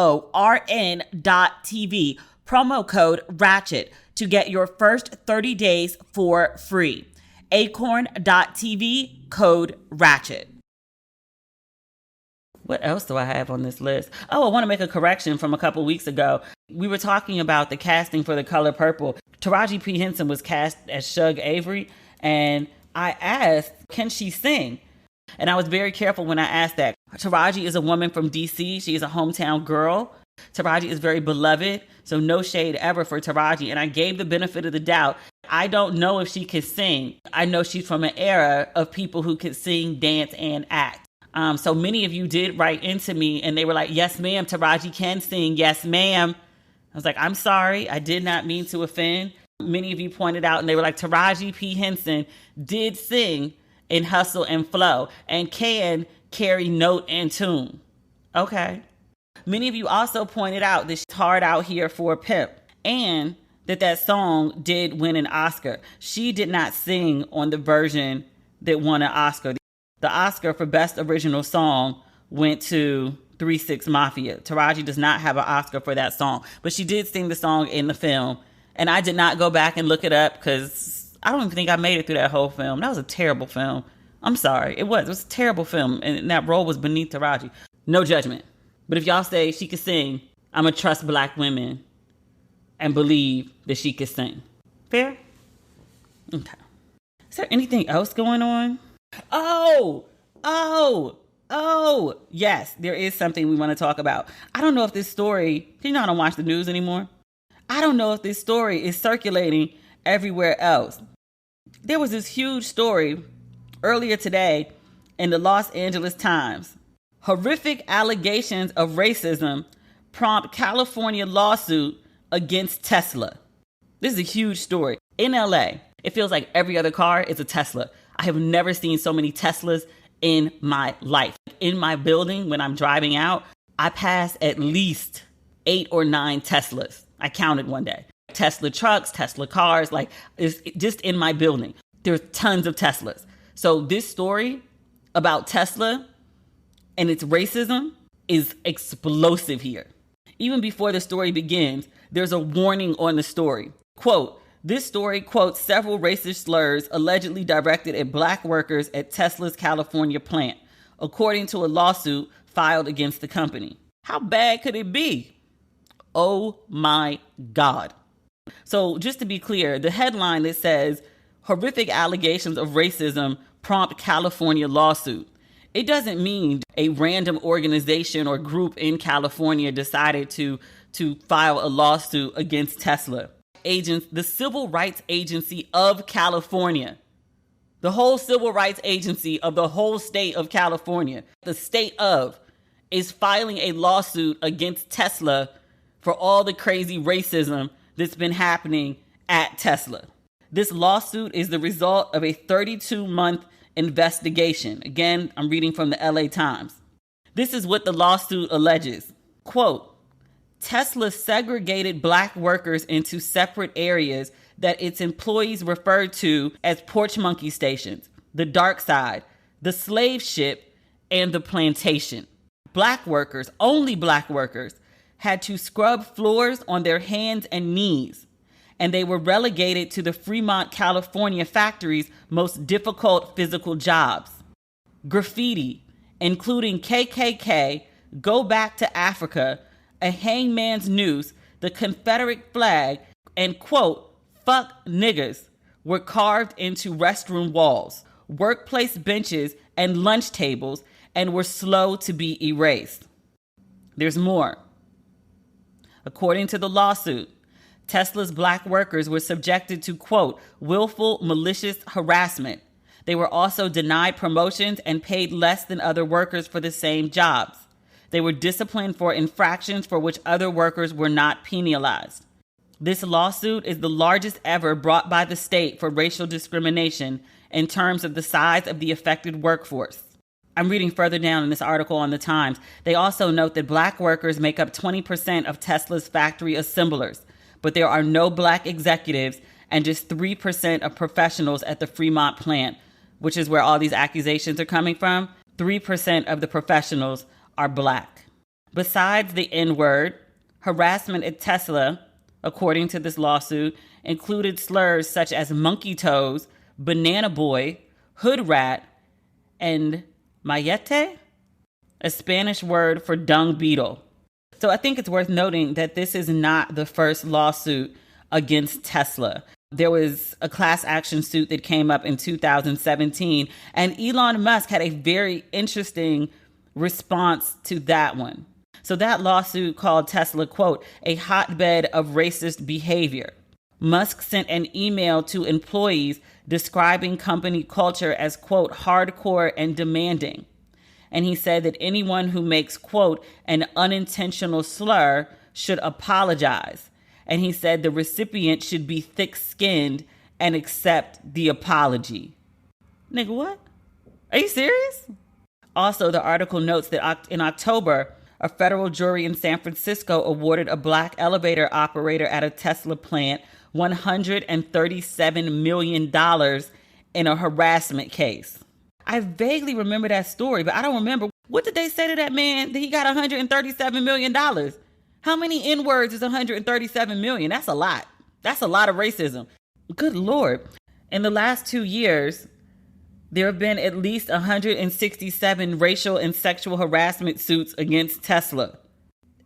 promo code RATCHET, to get your first 30 days for free. Acorn.TV, code RATCHET. What else do I have on this list? Oh, I want to make a correction from a couple weeks ago. We were talking about the casting for The Color Purple. Taraji P. Henson was cast as Shug Avery, and I asked, can she sing? And I was very careful when I asked that. Taraji is a woman from DC. She is a hometown girl. Taraji is very beloved, so no shade ever for Taraji. And I gave the benefit of the doubt. I don't know if she could sing. I know she's from an era of people who could sing, dance, and act. So many of you did write into me and they were like, yes, ma'am, Taraji can sing. Yes, ma'am. I was like, I'm sorry. I did not mean to offend. Many of you pointed out and they were like, Taraji P. Henson did sing in Hustle and Flow and can carry note and tune. Okay. Many of you also pointed out that she's hard out here for a pimp and that song did win an Oscar. She did not sing on the version that won an Oscar. The Oscar for Best Original Song went to 3 6 Mafia. Taraji does not have an Oscar for that song, but she did sing the song in the film. And I did not go back and look it up because I don't even think I made it through that whole film. That was a terrible film. I'm sorry. It was a terrible film. And that role was beneath Taraji. No judgment. But if y'all say she could sing, I'm going to trust black women and believe that she could sing. Fair? Okay. Is there anything else going on? Yes, there is something we want to talk about. I don't know if this story, I don't watch the news anymore. I don't know if this story is circulating everywhere else. There was this huge story earlier today in the Los Angeles Times. Horrific allegations of racism prompt California lawsuit against Tesla. This is a huge story. In LA, it feels like every other car is a Tesla. I have never seen so many Teslas in my life. In my building, when I'm driving out, I pass at least 8 or 9 Teslas. I counted one day. Tesla trucks, Tesla cars, like it's just in my building. There's tons of Teslas. So this story about Tesla and its racism is explosive here. Even before the story begins, there's a warning on the story. Quote, this story quotes several racist slurs allegedly directed at black workers at Tesla's California plant, according to a lawsuit filed against the company. How bad could it be? Oh my God. So just to be clear, the headline that says horrific allegations of racism prompt California lawsuit. It doesn't mean a random organization or group in California decided to file a lawsuit against Tesla. The Civil Rights Agency of California, the whole civil rights agency of the whole state of California, the state of, is filing a lawsuit against Tesla for all the crazy racism that's been happening at Tesla. This lawsuit is the result of a 32-month investigation. Again, I'm reading from the LA Times. This is what the lawsuit alleges. Quote, Tesla segregated Black workers into separate areas that its employees referred to as porch monkey stations, the dark side, the slave ship, and the plantation. Black workers, only Black workers, had to scrub floors on their hands and knees, and they were relegated to the Fremont, California factory's most difficult physical jobs. Graffiti, including KKK, Go Back to Africa, a hangman's noose, the Confederate flag, and quote, fuck niggas, were carved into restroom walls, workplace benches, and lunch tables, and were slow to be erased. There's more. According to the lawsuit, Tesla's Black workers were subjected to, quote, willful, malicious harassment. They were also denied promotions and paid less than other workers for the same jobs. They were disciplined for infractions for which other workers were not penalized. This lawsuit is the largest ever brought by the state for racial discrimination in terms of the size of the affected workforce. I'm reading further down in this article on the Times. They also note that Black workers make up 20% of Tesla's factory assemblers, but there are no Black executives and just 3% of professionals at the Fremont plant, which is where all these accusations are coming from. 3% of the professionals are Black. Besides the N-word, harassment at Tesla, according to this lawsuit, included slurs such as monkey toes, banana boy, hood rat, and mayete, a Spanish word for dung beetle. So I think it's worth noting that this is not the first lawsuit against Tesla. There was a class action suit that came up in 2017, and Elon Musk had a very interesting response to that one. So that lawsuit called Tesla, quote, a hotbed of racist behavior. Musk sent an email to employees describing company culture as, quote, hardcore and demanding. And he said that anyone who makes, quote, an unintentional slur should apologize. And he said the recipient should be thick-skinned and accept the apology. Nigga, what? Are you serious? Also, the article notes that in October, a federal jury in San Francisco awarded a Black elevator operator at a Tesla plant $137 million in a harassment case. I vaguely remember that story, but I don't remember. What did they say to that man that he got $137 million? How many N-words is $137 million? That's a lot. That's a lot of racism. Good Lord. In the last 2 years, there have been at least 167 racial and sexual harassment suits against Tesla.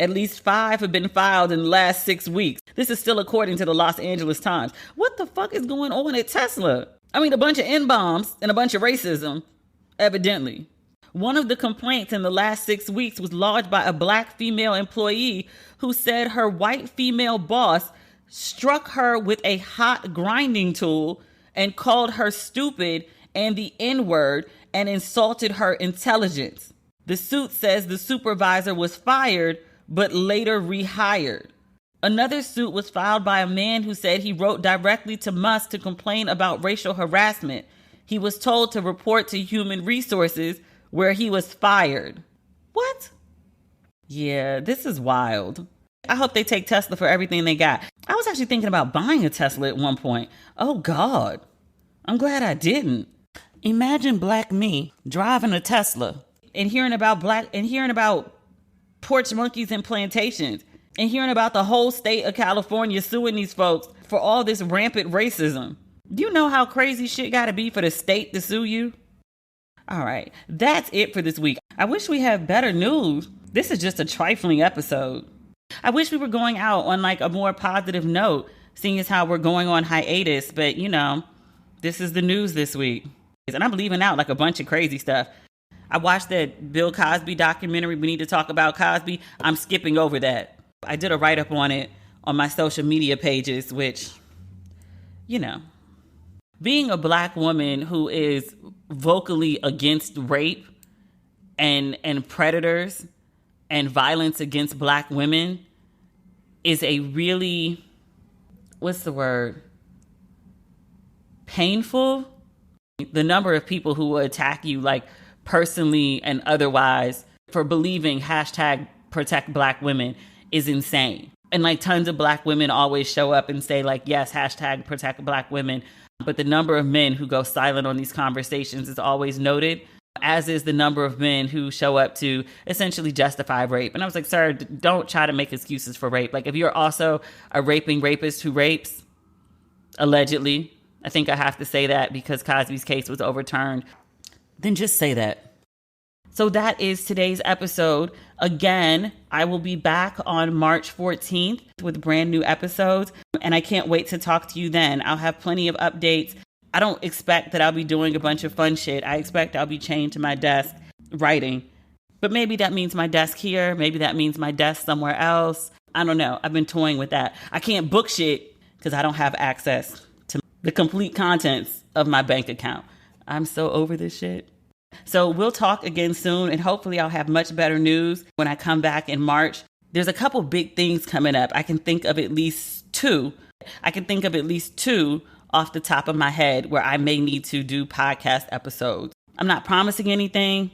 At least 5 have been filed in the last 6 weeks. This is still according to the Los Angeles Times. What the fuck is going on at Tesla? I mean, a bunch of N-bombs and a bunch of racism, evidently. One of the complaints in the last 6 weeks was lodged by a Black female employee who said her white female boss struck her with a hot grinding tool and called her stupid and the N-word and insulted her intelligence. The suit says the supervisor was fired but later rehired. Another suit was filed by a man who said he wrote directly to Musk to complain about racial harassment. He was told to report to Human Resources, where he was fired. What? Yeah, this is wild. I hope they take Tesla for everything they got. I was actually thinking about buying a Tesla at one point. Oh God, I'm glad I didn't. Imagine Black me driving a Tesla and hearing about porch monkeys and plantations and hearing about the whole state of California suing these folks for all this rampant racism. Do you know how crazy shit gotta be for the state to sue you? All right, that's it for this week. I wish we had better news. This is just a trifling episode. I wish we were going out on like a more positive note. seeing as how we're going on hiatus, but this is the news this week. And I'm leaving out like a bunch of crazy stuff. I watched that Bill Cosby documentary. We need to talk about Cosby. I'm skipping over that. I did a write-up on it on my social media pages, which, being a Black woman who is vocally against rape and predators and violence against Black women is a really, painful. The number of people who will attack you, like personally and otherwise, for believing hashtag protect Black women is insane. And like tons of Black women always show up and say like, yes, hashtag protect Black women. But the number of men who go silent on these conversations is always noted, as is the number of men who show up to essentially justify rape. And I was like, sir, don't try to make excuses for rape. Like if you're also a raping rapist who rapes, allegedly, I think I have to say that because Cosby's case was overturned, then just say that. So that is today's episode. Again, I will be back on March 14th with brand new episodes, and I can't wait to talk to you then. I'll have plenty of updates. I don't expect that I'll be doing a bunch of fun shit. I expect I'll be chained to my desk writing. But maybe that means my desk here. Maybe that means my desk somewhere else. I don't know. I've been toying with that. I can't book shit because I don't have access to the complete contents of my bank account. I'm so over this shit. So we'll talk again soon, and hopefully I'll have much better news when I come back in March. There's a couple big things coming up. I can think of at least two off the top of my head where I may need to do podcast episodes. I'm not promising anything,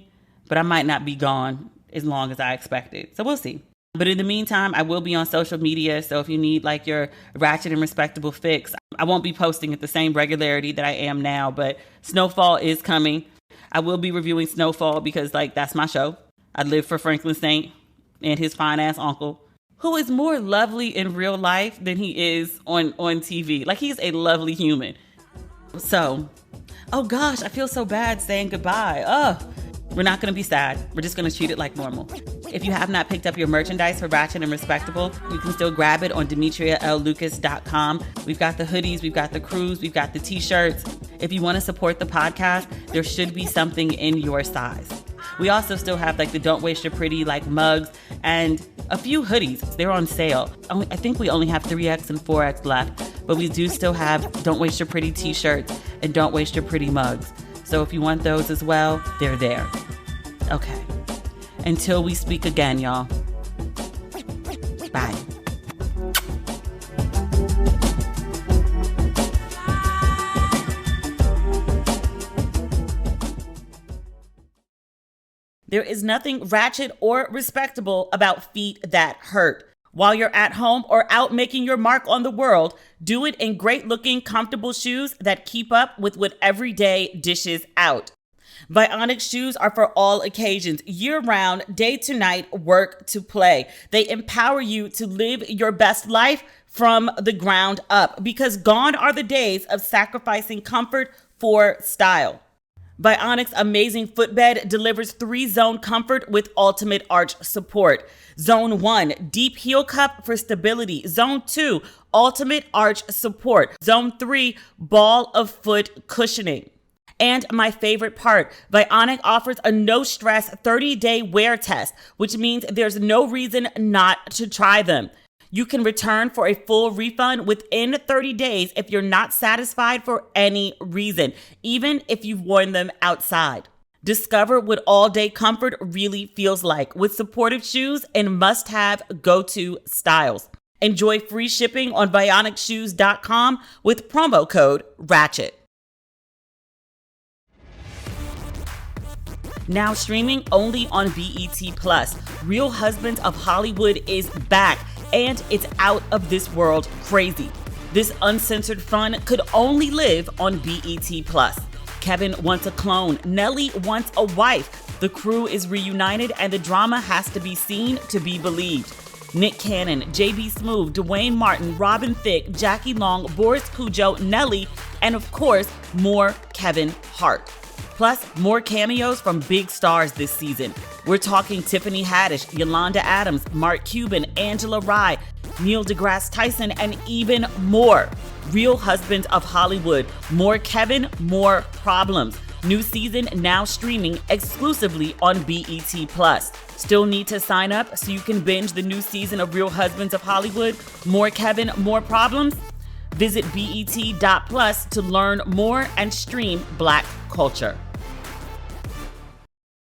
but I might not be gone as long as I expected. So we'll see. But in the meantime, I will be on social media. So if you need like your Ratchet and Respectable fix, I won't be posting at the same regularity that I am now, but Snowfall is coming. I will be reviewing Snowfall because like that's my show. I live for Franklin Saint and his fine ass uncle, who is more lovely in real life than he is on TV. Like he's a lovely human. So, oh gosh, I feel so bad saying goodbye. We're not going to be sad. We're just going to treat it like normal. If you have not picked up your merchandise for Ratchet and Respectable, you can still grab it on demetriallucas.com. We've got the hoodies, we've got the crews, we've got the t-shirts. If you want to support the podcast, there should be something in your size. We also still have like the Don't Waste Your Pretty like mugs and a few hoodies. They're on sale. I think we only have 3X and 4X left, but we do still have Don't Waste Your Pretty t-shirts and Don't Waste Your Pretty mugs. So if you want those as well, they're there. Okay. Until we speak again, y'all. Bye. There is nothing ratchet or respectable about feet that hurt. While you're at home or out making your mark on the world, do it in great-looking, comfortable shoes that keep up with what every day dishes out. Bionic shoes are for all occasions, year-round, day to night, work to play. They empower you to live your best life from the ground up, because gone are the days of sacrificing comfort for style. Bionic's amazing footbed delivers 3-zone comfort with ultimate arch support. Zone 1, deep heel cup for stability. Zone 2, ultimate arch support. Zone 3, ball of foot cushioning. And my favorite part, Bionic offers a no-stress 30-day wear test, which means there's no reason not to try them. You can return for a full refund within 30 days if you're not satisfied for any reason, even if you've worn them outside. Discover what all-day comfort really feels like with supportive shoes and must-have go-to styles. Enjoy free shipping on bionicshoes.com with promo code RATCHET. Now streaming only on BET+. Real Husbands of Hollywood is back, and it's out of this world crazy. This uncensored fun could only live on BET+. Kevin wants a clone. Nelly wants a wife. The crew is reunited, and the drama has to be seen to be believed. Nick Cannon, JB Smoove, Dwayne Martin, Robin Thicke, Jackie Long, Boris Cujo, Nelly, and of course, more Kevin Hart. Plus, more cameos from big stars this season. We're talking Tiffany Haddish, Yolanda Adams, Mark Cuban, Angela Rye, Neil deGrasse Tyson, and even more. Real Husbands of Hollywood. More Kevin, more problems. New season now streaming exclusively on BET+. Still need to sign up so you can binge the new season of Real Husbands of Hollywood? More Kevin, more problems? Visit BET.plus to learn more and stream Black culture.